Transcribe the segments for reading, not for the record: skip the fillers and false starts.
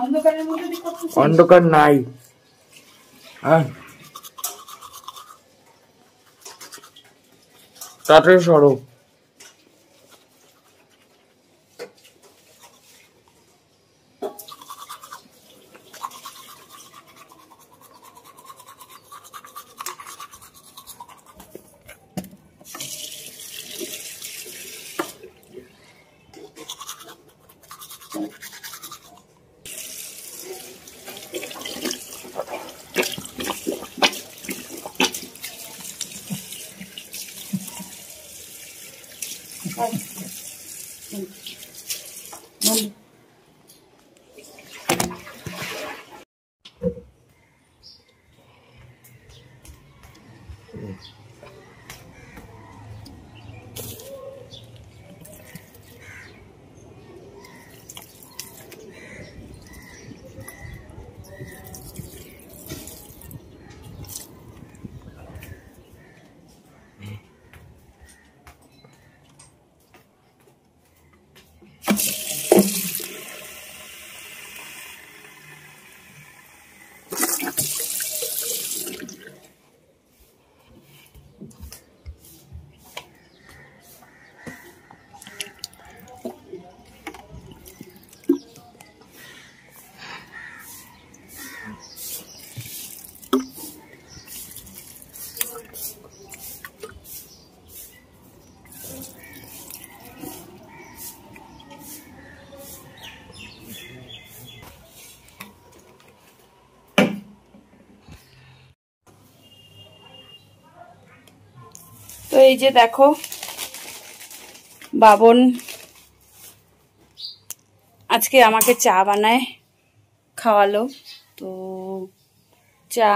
অন্ধকারের মধ্যে কি করছিস? অন্ধকার নাই। তাড়াতাড়ি সরো। তো এই যে দেখো বাবন আজকে আমাকে চা বানায় খাওয়ালো। তো চা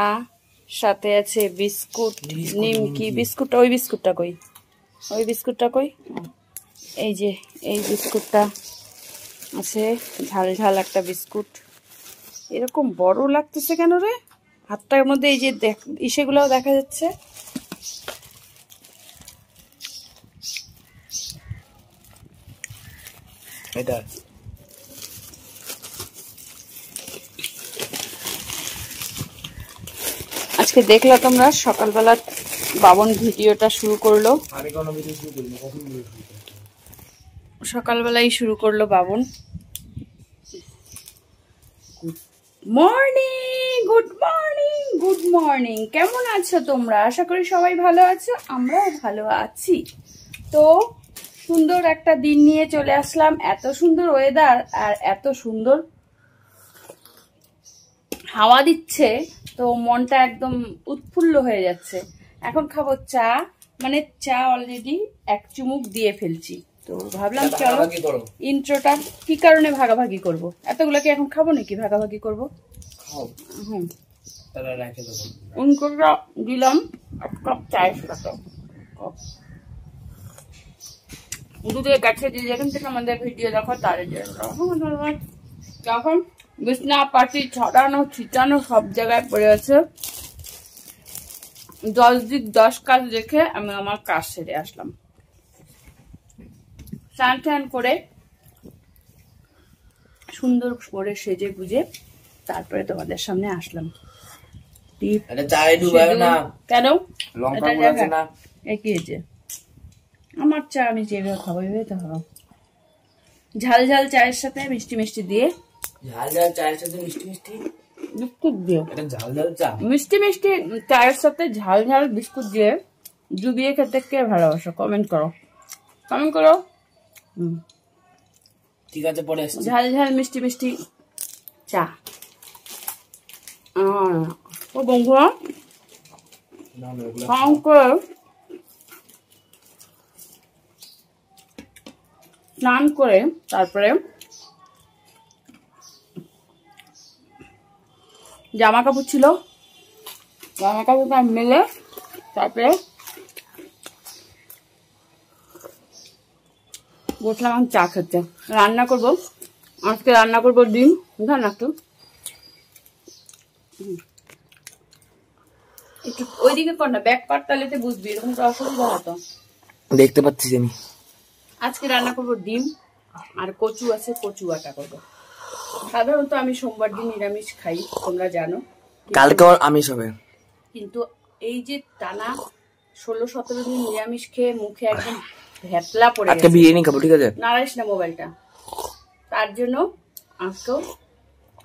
সাথে আছে বিস্কুট, নিমকি বিস্কুট। ওই বিস্কুটটা কই? ওই বিস্কুটটা কই? এই যে এই বিস্কুটটা আছে, ঝাল ঝাল একটা বিস্কুট। এরকম বড় লাগতেছে কেন রে হাতটার মধ্যে? এই যে ইসেগুলোও দেখা যাচ্ছে। এটা আজকে দেখলা তোমরা সকালবেলা বাবন ভিডিওটা শুরু করলো। আমি কোনো ভিডিও শুরু করিনি, কখন ভিডিও শুরু করি? সকালবেলাই শুরু করলো Baban. Morning, good morning, good morning. কেমন আছো তোমরা? আশা করি সবাই ভালো আছো, আমরাও ভালো আছি। তো সুন্দর একটা দিন নিয়ে চলে আসলাম। এত সুন্দর ওয়েদার আর এত সুন্দর হাওয়া দিচ্ছে, তো মনটা একদম উৎফুল্ল হয়ে যাচ্ছে। এখন খাবো চা, মানে চা অলরেডি এক চুমুক দিয়ে ফেলছি। তো ভাবলাম চলো ইন্ট্রোটা কি কারণে ভাগাভাগি করব। এতগুলো কি এখন খাবো নাকি ভাগাভাগি করবো? ইন্ট্রোটা দিলাম এক কাপ চায়ের সাথে। দুধে কাছে দিয়ে যেখান থেকে আমাদের ভিডিও দেখো তাদের জন্য যখন বিছনা পাটি ছড়ানো ছিটানো সব জায়গায় পড়ে আছে। 10 দিক 10 কাজ রেখে আমি আমার কাজ সেরে আসলাম। স্নান টান করে সুন্দর করে সেজে গুজে তারপরে তোমাদের সামনে আসলাম। কেন আমার চা আমি যেভাবে খাবো এভাবে তো খাবো। ঝাল ঝাল চায়ের সাথে মিষ্টি মিষ্টি দিয়ে, ঝাল ঝাল চায়ের সাথে মিষ্টি মিষ্টি বিস্কুট দিয়ে, এটা ঝাল ঝাল চা মিষ্টি মিষ্টি চায়ের সাথে ঝাল ঝাল বিস্কুট দিয়ে ডুবিয়ে খেতে কে ভালোবাসো? কমেন্ট করো, কমেন্ট করো। ঠিক আছে, পরে আসছি। ঝাল ঝাল মিষ্টি মিষ্টি চা। ও বন্ধুরা স্নান করে তারপরে জামা কাপড় ছিল, জামা কাপড়টা মেলে তারপরে বসলাম আমি চা খেতে। রান্না করবো আজকে, রান্না করবো ডিম। ধর না একটু একটু ওইদিকে কর না, ব্যাক পার্ট তাহলে বুঝবি, এরকম তো অসুবিধা হতো। দেখতে পাচ্ছি আমি আজকে রান্না করব ডিম আর কচু আছে, কচু বাটা করবো। সাধারণত আমি সোমবার দিন নিরামিষ খাই, তোমরা জানো। কালকে আমিষ হবে, কিন্তু এই যে টানা 16-17 দিন নিরামিষ খেয়ে মুখে একদম ভেতলা পড়ে আজকে গেছে। বিরিয়ানি খাবো, ঠিক আছে? নারাইস না মোবাইলটা, তার জন্য আজকেও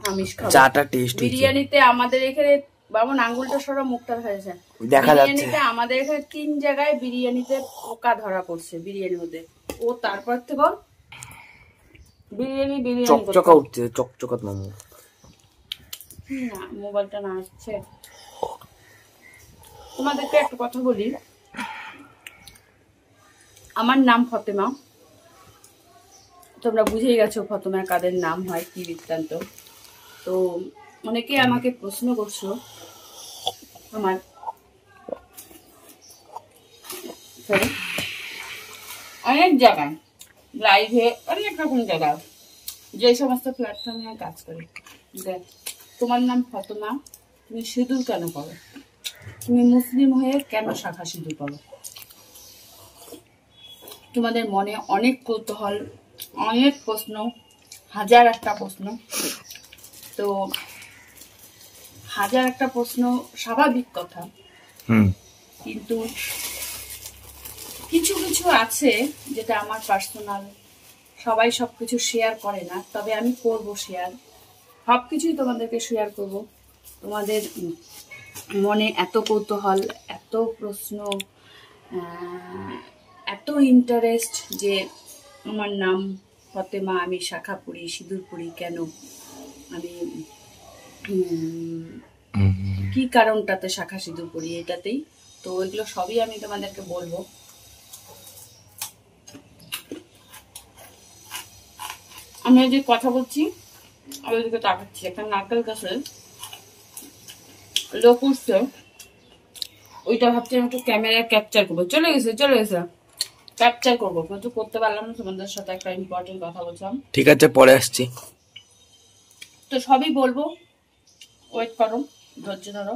আমিষ খাবো। চাটা টেস্ট বিরিয়ানিতে আমাদের এখানে বাবন আঙ্গুলটা সরা মুখটা হয়েছে দেখা যাচ্ছে। বিরিয়ানিতে আমাদের এখানে 3 জায়গায় বিরিয়ানিতে পোকা ধরা পড়ছে বিরিয়ানির মধ্যে। ও তারপর থেকে বিরিয়ানি চকচকা উঠছে, চকচকা মোমো। না মোবাইলটা না আসছে। তোমাদেরকে একটা কথা বলি, আমার নাম ফতেমা, তোমরা বুঝেই গেছো ফতেমা কাদের নাম হয়, কি বৃত্তান্ত। তো অনেকে আমাকে প্রশ্ন করছো আমার অনেক জায়গায় লাইভে, অনেক রকম জায়গায়, যে সমস্ত প্ল্যাটফর্মে কাজ করি, তোমার নাম ফতেমা, তুমি সিঁদুর কেন করো, তুমি মুসলিম হয়ে কেন শাখা সিঁদুর করো? তোমাদের মনে অনেক কৌতূহল, অনেক প্রশ্ন, হাজার একটা প্রশ্ন। তো হাজার একটা প্রশ্ন স্বাভাবিক কথা, কিন্তু কিছু কিছু আছে যেটা আমার পার্সোনাল, সবাই সবকিছু শেয়ার করে না, তবে আমি করব শেয়ার, সবকিছুই তোমাদেরকে শেয়ার করব। তোমাদের মনে এত কৌতূহল, এত প্রশ্ন, এত ইন্টারেস্ট যে আমার নাম ফতেমা, আমি শাখা পড়ি, সিঁদুর পড়ি কেন, আমি কি কারণটাতে শাখা সিঁদুর পড়ি, এটাতেই তো এগুলো সবই আমি তোমাদেরকে বলবো। আমি যে কথা বলছি আমি ওইদিকে তাকাচ্ছি, একটা নারকেল গাছের লোক উঠছে, ওইটা ভাবছি আমি একটু ক্যামেরায় ক্যাপচার করবো, চলে গেছে ক্যাপচার করবো, কিন্তু করতে পারলাম না। তোমাদের সাথে একটা ইম্পর্টেন্ট কথা বলছিলাম, ঠিক আছে পরে আসছি। তো সবই বলবো, ওয়েট করো, ধৈর্য ধরো,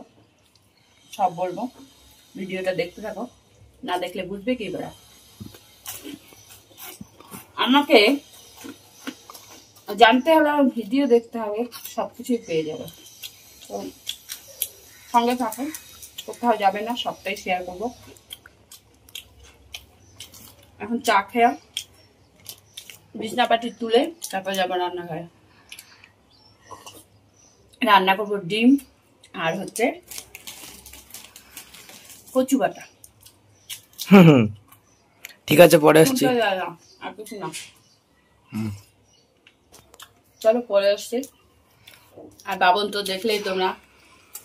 সব বলবো, ভিডিওটা দেখতে থাকো, না দেখলে বুঝবে কি করে। আমাকে জানতে হলে ভিডিও দেখতে হবে, সবকিছুই পেয়ে যাবে। তো সঙ্গে থাকো, কোথাও যাবে না, সবটাই শেয়ার করবো। এখন চা খেয়া বিছনাপাটি তুলে তারপর যাবো রান্নাঘরে, রান্না করবো ডিম আর হচ্ছে কচু বাটা। ঠিক আছে পরে আসছি। আর কিছু না, চলো পরে আসছি। আর বাবন তো দেখলেই তোমরা,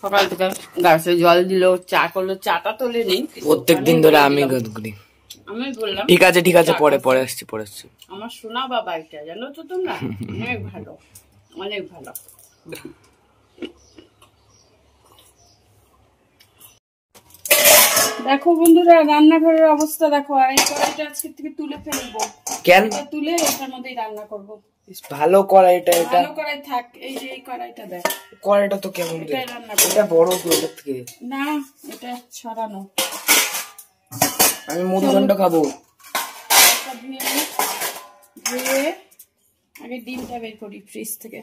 সকাল থেকে গাছে জল দিল, চা করলো, চাটা তোলে নেই প্রত্যেকদিন ধরে আমি করি। আমি বললাম ঠিক আছে পরে আসছি। আমার সোনা বাবা এটা, জানো তো তোমরা, অনেক ভালো, অনেক ভালো। দেখো বন্ধুরা রান্নাঘরের অবস্থা দেখো, আর এই কড়াইটা আজকে থেকে তুলে ফেলবো। কেন তুলে এটার মধ্যেই রান্না করবো। ভালো কড়াইটা, এটা ভালো কড়াই থাক, এই যে এই কড়াইটা দেখ, কড়াইটা তো কেমন, এটাই রান্না করবো। এটা বড় তো এটার থেকে। না এটা ছড়ানো। আমি মুড়িঘণ্ট খাবো। ধুয়ে আগে ডিমটা বের করি ফ্রিজ থেকে।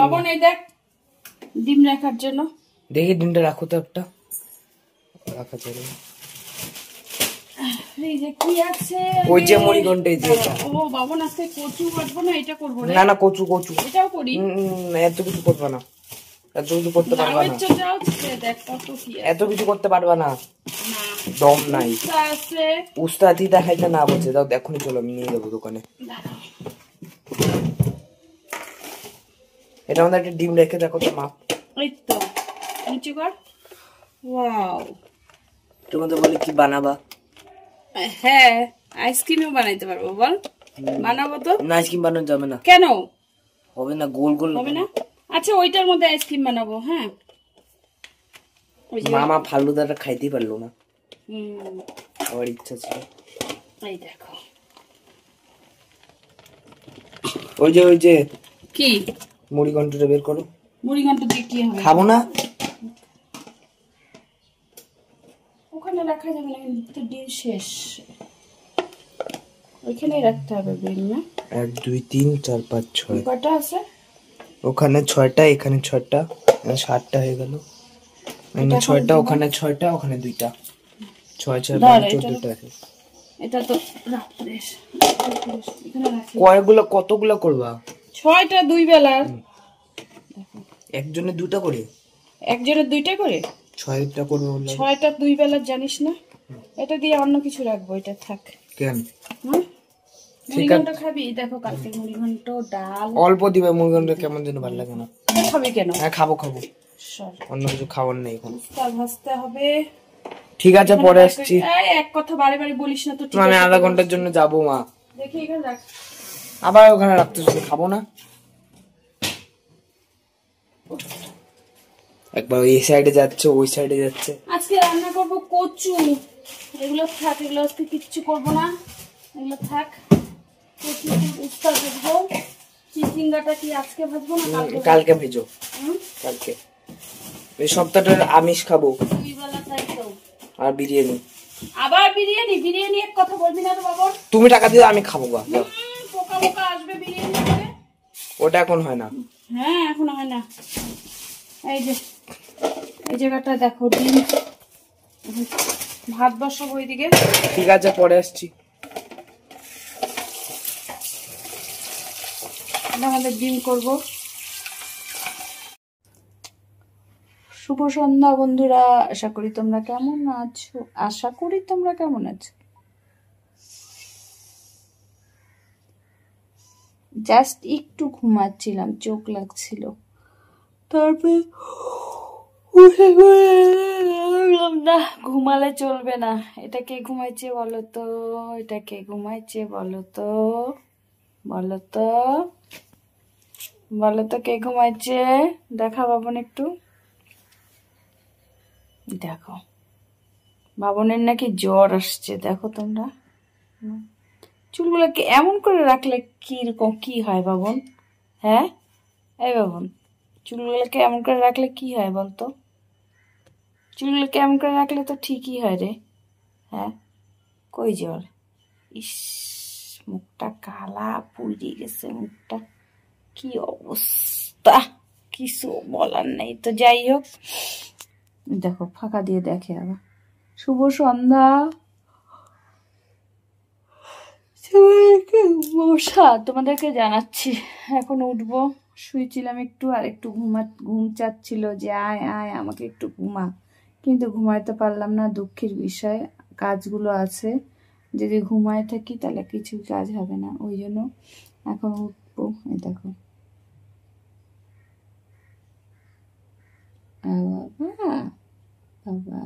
বাবন এই দেখ ডিম রাখার জন্য, দেখি ডিমটা রাখো তো একটা, রাখা চলে। এই যে কি আছে, ওই যে মুড়িঘণ্ট, এই যে এটা। ও বাবন আজকে কচু কাটবো না, এটা করবো না না কচু এটাও করি। এত কিছু করবা না, এত কিছু করতে পারবা না, দেখ কত কি এত কিছু করতে পারবা না, না দম নাই। আছে উস্তাদি দেখাইতে না বলছে, দাও এখনই চলো, আমি নিয়ে যাবো দোকানে। এটা আমাদের একটা ডিম রেখে দেখো তো মাপ, এই তো নিচে কর। ওয়াও, তোমাদের বলে কি বানাবা? হ্যাঁ আইসক্রিমও বানাইতে পারবো, বল বানাবো তো। না আইসক্রিম বানানো যাবে না, কেন হবে না, গোল গোল হবে না? আচ্ছা ওইটার মধ্যে আইসক্রিম বানাবো। হ্যাঁ মামা ফালুদাটা খাইতেই পারলো না, হুম আমার ইচ্ছা ছিল। এই দেখো ওই যে কি মুড়িঘণ্টটা বের করো। মুড়িঘণ্ট দিয়ে কি হবে? খাবো না, ওখানে রাখা যাবে না, তো ডিম শেষ। ওইখানেই রাখতে হবে বিন না? 1 2 3 4 5 6 কটা আছে? ওখানে 6টা, এখানে 6টা, 7টা হয়ে গেল। এখানে 6টা, ওখানে 6টা, ওখানে 2টা, 6 6 12 14টা আছে। এটা তো রাখতে এখানে রাখি। কয়গুলো কতগুলো করবা? 6টা 2 বেলার। একজনের 2টা করে? একজনের 2টা করে? 6টা করবে বললে। 6টা 2 বেলার জানিস না? এটা দিয়ে অন্য কিছু রাখবো, এটা থাক। কেন? মুড়িঘণ্ট খাবি? দেখো কালকে মুড়িঘণ্ট ডাল অল্প দিবে। মুড়িঘণ্ট কেমন যেন ভালো লাগে না। খাবি কেন? হ্যাঁ খাবো। অন্য কিছু খাবার নেই এখন। ভাজতে হবে। ঠিক আছে, পরে আসছি। এক কথা বারে বারে বলিস না তো। ঠিক আমি আছে, আধা ঘন্টার জন্য যাবো মা। দেখি এখানে রাখ। আবার ওখানে রাখতে খাবো না। একবার এই সাইডে যাচ্ছে, ওই সাইডে যাচ্ছে। আজকে রান্না করব কচু। এগুলো থাক, এগুলো আজকে কিচ্ছু করবো না, এগুলো থাক। কচু উস্তা ভাজবো। চিচিঙ্গাটা কি আজকে ভাজবো না কালকে ভেজো? কালকে। এই সপ্তাহটার আমিষ খাবো। আর বিরিয়ানি। আবার বিরিয়ানি? বিরিয়ানি এক কথা বলবি না তো বাবা। তুমি টাকা দিয়ে আমি খাবো গা। পোকা পোকা আসবে বিরিয়ানি করে। ওটা এখন হয় না। হ্যাঁ এখন হয় না। এই যে এই জায়গাটা দেখো, ডিম ভাত বসাবো ওইদিকে। ঠিক আছে, পরে আসছি। আমাদের ডিম করবো। শুভ সন্ধ্যা বন্ধুরা, আশা করি তোমরা কেমন আছো। জাস্ট একটু ঘুমাচ্ছিলাম, চোখ লাগছিল, তারপরে না ঘুমালে চলবে না। এটাকে ঘুমাইছে বলো তো, এটাকে ঘুমাইছে বলো তো, বলো তো, বলো তো কে ঘুমাইছে? দেখা বাবন একটু দেখো। বাবনের নাকি জ্বর আসছে, দেখো তোমরা। চুলগুলোকে এমন করে রাখলে কিরকম কি হয় বাবন? হ্যাঁ এই বাবন, চুলগুলোকে এমন করে রাখলে কি হয় বলতো? চুলগুলোকে এমন করে রাখলে তো ঠিকই হয় রে। হ্যাঁ কই জ্বর? ইস, মুখটা কালা পুড়ে গেছে মুখটা, কি অবস্থা, কিছু বলার নেই। তো যাই হোক, দেখো ফাঁকা দিয়ে দেখে আবার। শুভ সন্ধ্যা। মশা তোমাদেরকে জানাচ্ছি, এখন উঠবো। শুয়েছিলাম একটু, আর একটু ঘুম চাচ্ছিল যে আয় আয় আমাকে একটু ঘুমা, কিন্তু ঘুমাইতে পারলাম না। দুঃখের বিষয়, কাজগুলো আছে। যদি ঘুমায় থাকি তাহলে কিছু কাজ হবে না, ওই জন্য এখন উঠবো। এই দেখো বাবা, বাবা,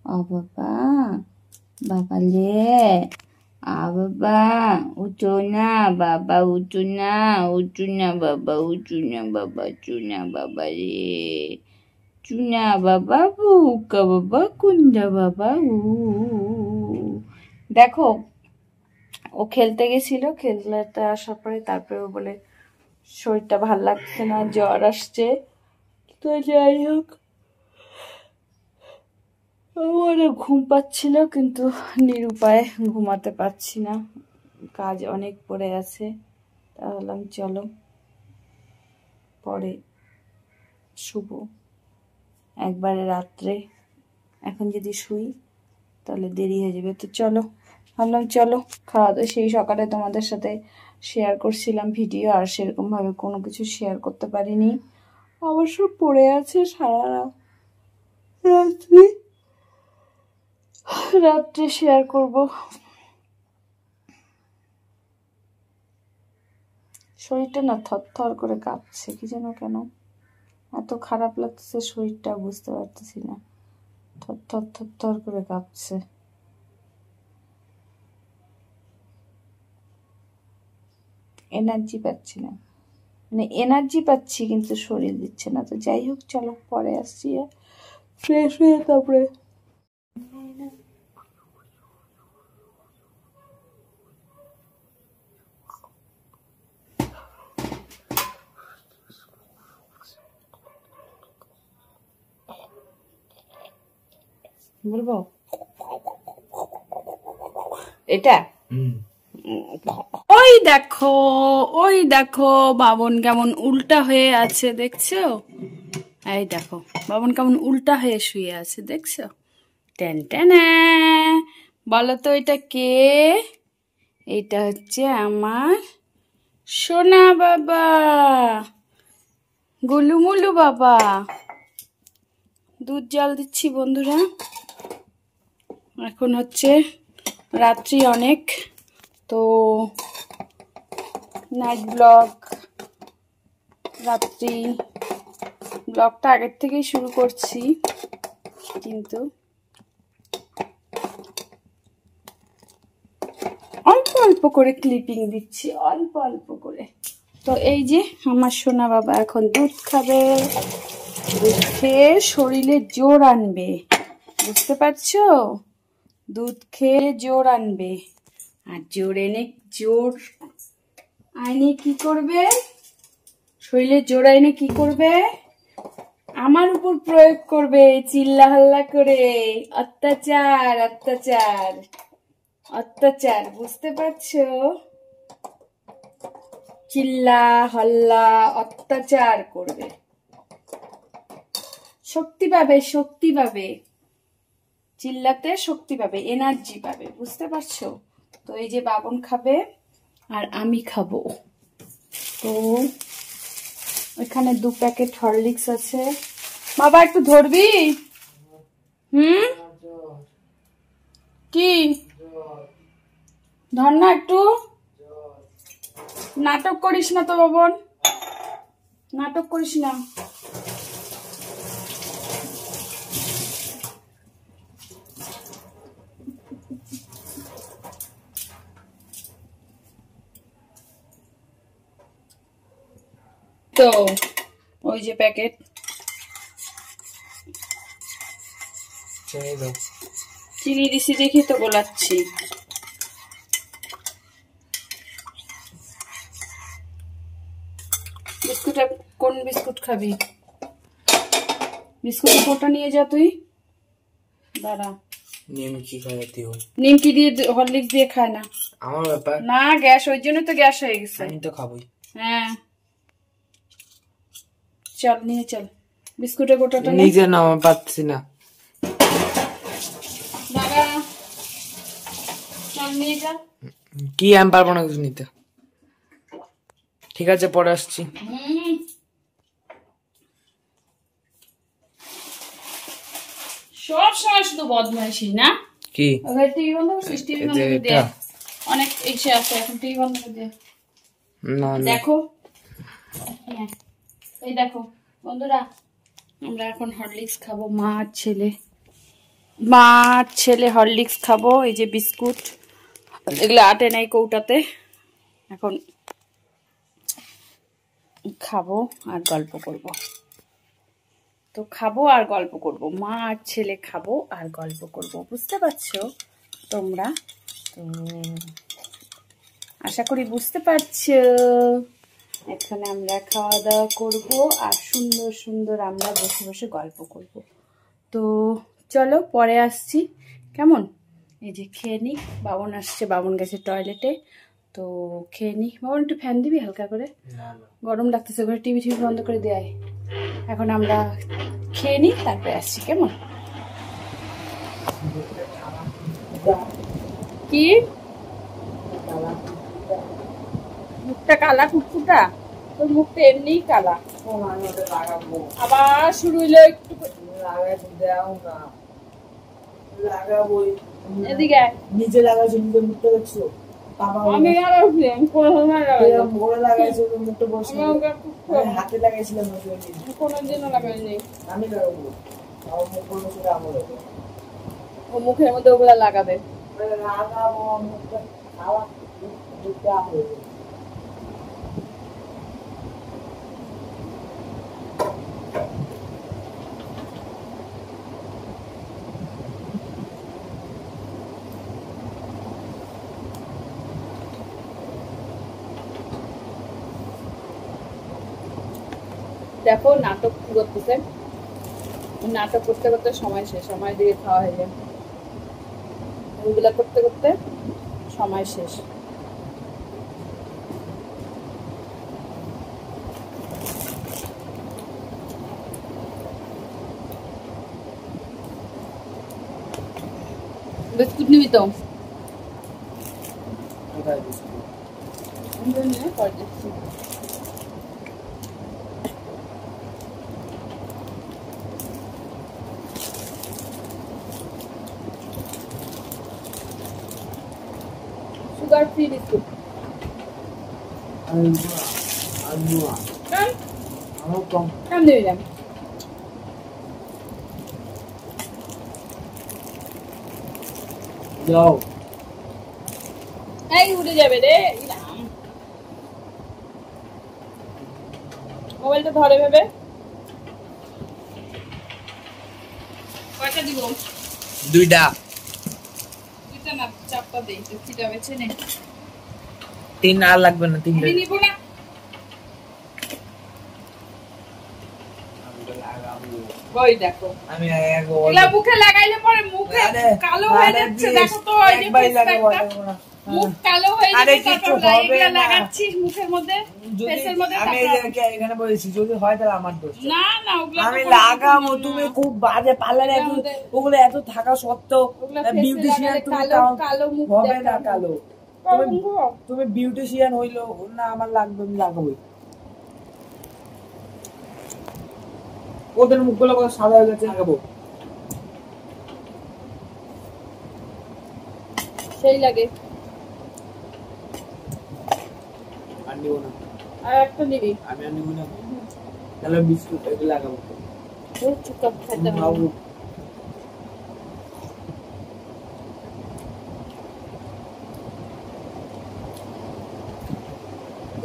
ও বাবা, বাবা লে, বাবা উঠো না, বাবা উঠো না, উঠো না বাবা, উঠো না বাবা, চুনা বাবা রে, চুনা বাবা, বুকা বাবা, কুন্দা বাবা। দেখো ও খেলতে গেছিল, খেলতে আসার পরে তারপরে ও বলে শরীরটা ভাল লাগছে না, জ্বর আসছে। তো যাই হোক, অনেক ঘুম পাচ্ছিল, কিন্তু নিরুপায় ঘুমাতে পারছি না, কাজ অনেক পড়ে আছে। তাহলে চলো পরে শুভ একবারে রাত্রে, এখন যদি শুই তাহলে দেরি হয়ে যাবে। তো চলো, ভাবলাম চলো খাওয়া দাওয়া। সেই সকালে তোমাদের সাথে শেয়ার করছিলাম ভিডিও, আর সেরকম ভাবে কোনো কিছু শেয়ার করতে পারিনি, অবশ্য পড়ে আছে সারা রাত্রে শেয়ার করব। শরীরটা না থরথর করে কাঁপছে, কি যেন কেন এত খারাপ লাগতেছে শরীরটা, বুঝতে পারতেছি না, থরথর থরথর করে কাঁপছে। এনার্জি পাচ্ছি না, মানে এনার্জি পাচ্ছি কিন্তু শরীর দিচ্ছে না। তো যাই হোক চলো পরে আসছি, ফ্রেশ হয়ে তারপরে বলবো এটা ওই দেখো, ওই দেখো বাবন কেমন উল্টা হয়ে আছে দেখছো? এই দেখো বাবন কেমন উল্টা হয়ে শুয়ে আছে দেখছো? টেন টেন, বলো তো এটা কে? এটা হচ্ছে আমার সোনা বাবা, গুলুমুলু বাবা। দুধ জাল দিচ্ছি বন্ধুরা। এখন হচ্ছে রাত্রি অনেক, তো নাইট ব্লগ, রাত্রি ব্লগটা আগের থেকেই শুরু করছি, কিন্তু অল্প অল্প করে ক্লিপিং দিচ্ছি, অল্প অল্প করে। তো এই যে আমার সোনা বাবা এখন দুধ খাবে, দুধ খেয়ে শরীরে জোর আনবে, বুঝতে পারছো? দুধ খেয়ে জোর আনবে, আর জোর আইনে কি করবে? শরীরে জোর আইনে কি করবে? আমার উপর প্রয়োগ করবে, চিল্লা হাল্লা করে। অত্যাচার অত্যাচার অত্যাচার, বুঝতে পারছো? চিল্লা হল্লা অত্যাচার করবে, শক্তি পাবে, শক্তি পাবে, চিল্লাতে শক্তি পাবে, এনার্জি পাবে, বুঝতে পারছো? তো এই যে বাবন খাবে আর আমি খাবো। তো এখানে 2 প্যাকেট হরলিক্স আছে। বাবা একটু ধরবি? কি ধর না একটু, নাটক করিস না তো বাবন, নাটক করিস না। তো ওই যে প্যাকেট, চিনি দিছি দেখি তো গোলাচ্ছি। বিস্কুট, কোন বিস্কুট খাবি? বিস্কুট কোটা নিয়ে যা তুই, দাঁড়া। নিমকি খাওয়াতে হয়, নিমকি দিয়ে হরলিক্স দিয়ে খায় না, আমার ব্যাপার না গ্যাস, ওই জন্য তো গ্যাস হয়ে গেছে। আমি তো খাবোই। হ্যাঁ চল নিয়ে চল, বিস্কুটের গোটাটা নিজে নাও, পাচ্ছি না। দাঁড়া, চল নিয়ে যা। কি আমি পারবো না কিছু নিতে। ঠিক আছে পরে আসছি। সব সময় শুধু বদমাইশি না? কি টিভি বন্ধ করছিস? টিভি বন্ধ করে দে, অনেক এসে আছে, এখন টিভি বন্ধ করে দে। না দেখো, এই দেখো বন্ধুরা, আমরা এখন হরলিক্স খাবো, মা আর ছেলে হরলিক্স খাবো। এই যে বিস্কুট, এগুলো আটে নাই কৌটাতে, এখন খাবো আর গল্প করব। তো খাবো আর গল্প করব, মা আর ছেলে খাবো আর গল্প করব, বুঝতে পারছো তোমরা? তো আশা করি বুঝতে পারছো। এখানে আমরা খাওয়া দাওয়া করব আর সুন্দর সুন্দর আমরা বসে বসে গল্প করব। তো চলো পরে আসছি, কেমন? এই যে খেয়ে নি, বাবন আসছে, বাবন গেছে টয়লেটে, তো খেয়ে নি। বাবন একটু ফ্যান দিবি হালকা করে, গরম লাগতেছে ঘরে, টিভি বন্ধ করে দেয়। এখন আমরা খেয়ে নি, তারপরে আসছি, কেমন? কি মুখটা কালা কুটকুটা? তোর মুখটা এমনি কালা, আবার শুরু হইলো। একটু এদিকে নিজে লাগাইছো, নিজের মুখটা দেখছো? আমি লাগাইছি, আমি কোনো সময় লাগাইছি, মোড়ে লাগাইছো, মুখটা বসে হাতে লাগাইছিলাম, কোনোদিনও লাগাইনি। আমি লাগাবো, আমার মুখ বলবো সেটা আমার হবে। ও মুখের মধ্যে ওগুলা লাগাবে, লাগাবো মুখটা খাওয়া মুখটা হবে। দেখো নাটক কি করতেছে, নাটক করতে করতে সময় শেষ, সময় দিয়ে খাওয়া হয়ে যায়, ওইগুলা করতে করতে সময় শেষ। বিস্কুট নিবি তো? কোথায় বিস্কুট? Sugar free biscuit. আমার কম কাম দেবে যান। যাও। এই উড়ে যাবে রে। মোবাইলটা ধরে ভেবে কয়টা দিব? দুইটা। দুইটা না, চারটা দেই। দুইটা বেছে নে। তিন আর লাগবে না, তিনটা। আমি নিব না। ওই দেখো, আমি এগুলা মুখে লাগাইলে পরে মুখে কালো হয়ে যাচ্ছে। দেখো তো ওই যে মুখ কালো হয়ে যাচ্ছে। তারপর এগুলা লাগাচ্ছিস মুখের মধ্যে, ফেসের মধ্যে। আমি এখানে বলেছি যদি হয় তাহলে আমার দোষ। না না, ওগুলা আমি লাগাবো, তুমি খুব বাজে পার্লারে ওগুলো এত থাকা সত্ত্বেও বিউটিশিয়ান তুমি কালো মুখ হবে না। কালো তুমি বিউটিশিয়ান হইলো না, আমার লাগবে, আমি লাগাবোই। ওদের মুখগুলো কত সাদা হয়ে গেছে, লাগাবো। সেই লাগে। আর নিব না। আর একটা নিবি? আমি আর নিব না। তাহলে বিস্কুট এগুলো লাগাবো। চুপ খেতে হবে।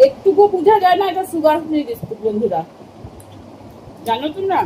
একটুকু বোঝা যায় না এটা সুগার ফ্রি বিস্কুট বন্ধুরা, জানো তোমরা?